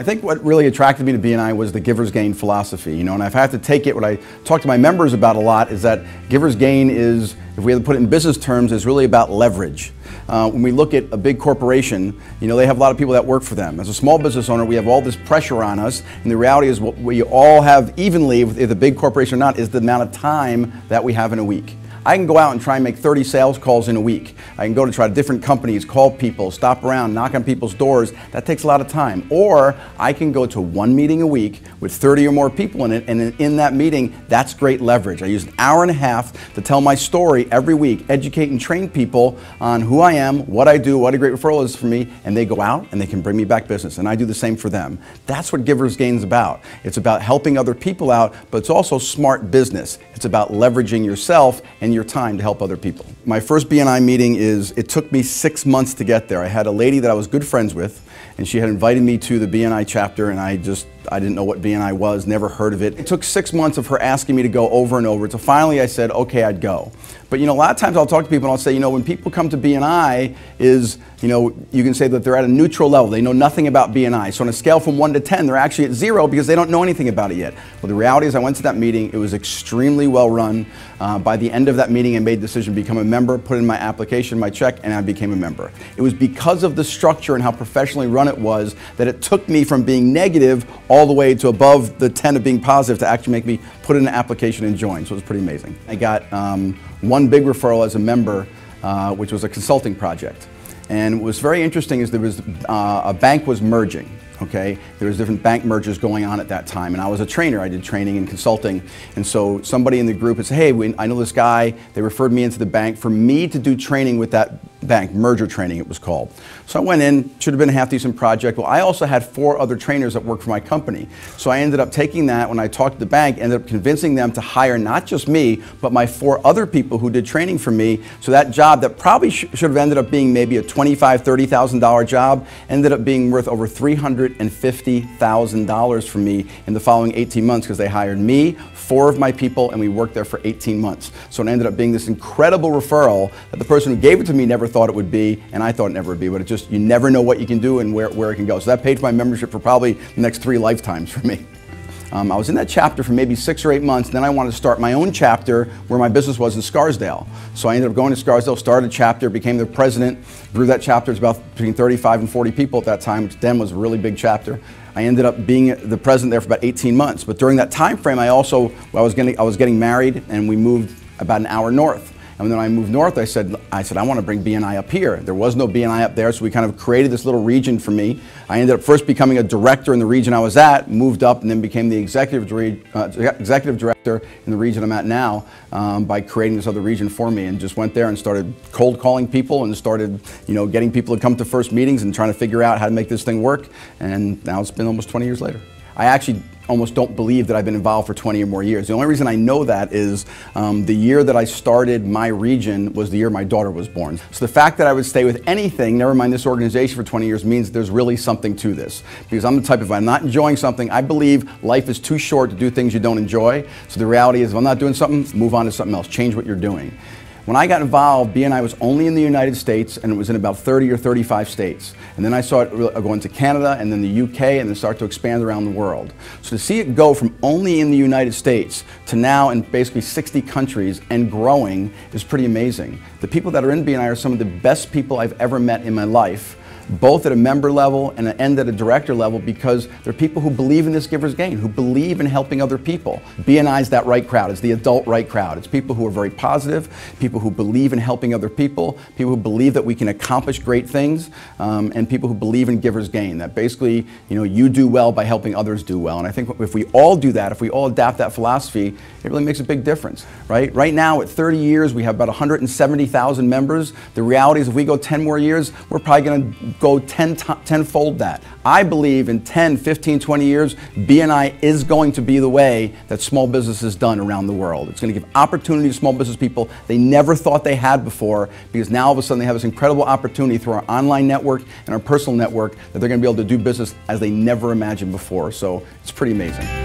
I think what really attracted me to BNI was the giver's gain philosophy, and I've had to take it, what I talk to my members about a lot is that giver's gain is, if we had to put it in business terms, is really about leverage. When we look at a big corporation, they have a lot of people that work for them. As a small business owner, we have all this pressure on us, and the reality is what we all have evenly, if a big corporation or not, is the amount of time that we have in a week. I can go out and try and make 30 sales calls in a week. I can go to try different companies, call people, stop around, knock on people's doors. That takes a lot of time. Or I can go to one meeting a week with 30 or more people in it, and in that meeting, that's great leverage. I use an hour and a half to tell my story every week, educate and train people on who I am, what I do, what a great referral is for me, and they go out and they can bring me back business, and I do the same for them. That's what Giver's Gain is about. It's about helping other people out, but it's also smart business. It's about leveraging yourself and your time to help other people. My first BNI meeting it took me 6 months to get there. I had a lady that I was good friends with, and she had invited me to the BNI chapter, and I didn't know what BNI was, never heard of it. It took 6 months of her asking me to go over and over, so finally I said, okay, I'd go. But a lot of times I'll talk to people and I'll say, when people come to BNI you can say that they're at a neutral level. They know nothing about BNI. So on a scale from 1 to 10, they're actually at 0 because they don't know anything about it yet. Well, the reality is I went to that meeting. It was extremely well run. By the end of that meeting, I made the decision to become a member, put in my application, my check, and I became a member. It was because of the structure and how professionally run it was that it took me from being negative all the way to above the 10 of being positive to actually make me put in an application and join. So it was pretty amazing. I got one big referral as a member, which was a consulting project. And what was very interesting is there was a bank was merging. Okay, there was different bank mergers going on at that time, and I was a trainer. I did training and consulting, and so somebody in the group had said, hey, I know this guy. They referred me into the bank for me to do training with that bank, merger training it was called. So I went in, should have been a half-decent project. Well, I also had 4 other trainers that worked for my company. So I ended up taking that, when I talked to the bank, ended up convincing them to hire not just me, but my 4 other people who did training for me. So that job that probably should have ended up being maybe a $25,000, $30,000 job ended up being worth over $350,000 for me in the following 18 months because they hired me, 4 of my people, and we worked there for 18 months. So it ended up being this incredible referral that the person who gave it to me never thought it would be, and I thought it never would be, but it just, you never know what you can do and where it can go. So that paid for my membership for probably the next 3 lifetimes for me. I was in that chapter for maybe 6 or 8 months, and then I wanted to start my own chapter where my business was in Scarsdale. So I ended up going to Scarsdale, started a chapter, became the president, grew that chapter. It was about between 35 and 40 people at that time, which then was a really big chapter. I ended up being the president there for about 18 months. But during that time frame, I was getting married, and we moved about an hour north. And when I moved north, I said, I want to bring BNI up here. There was no BNI up there, so we kind of created this little region for me. I ended up first becoming a director in the region I was at, moved up, and then became the executive director in the region I'm at now by creating this other region for me, and just went there and started cold calling people and started getting people to come to first meetings and trying to figure out how to make this thing work. And now it's been almost 20 years later. I actually almost don't believe that I've been involved for 20 or more years. The only reason I know that is the year that I started my region was the year my daughter was born. So the fact that I would stay with anything, never mind this organization, for 20 years means there's really something to this. Because I'm the type of, if I'm not enjoying something, I believe life is too short to do things you don't enjoy. So the reality is if I'm not doing something, move on to something else, change what you're doing. When I got involved, BNI was only in the United States, and it was in about 30 or 35 states. And then I saw it going to Canada, and then the UK, and then start to expand around the world. So to see it go from only in the United States to now in basically 60 countries and growing is pretty amazing. The people that are in BNI are some of the best people I've ever met in my life, both at a member level and at a director level, because they're people who believe in this giver's gain, who believe in helping other people. BNI is that right crowd. It's the adult right crowd. It's people who are very positive, people who believe in helping other people who believe that we can accomplish great things, and people who believe in giver's gain, that basically, you do well by helping others do well. And I think if we all do that, if we all adapt that philosophy, it really makes a big difference, right? Right now, at 30 years, we have about 170,000 members. The reality is if we go 10 more years, we're probably going to go tenfold that. I believe in 10, 15, 20 years, BNI is going to be the way that small business is done around the world. It's going to give opportunity to small business people they never thought they had before, because now all of a sudden they have this incredible opportunity through our online network and our personal network that they're going to be able to do business as they never imagined before. So it's pretty amazing.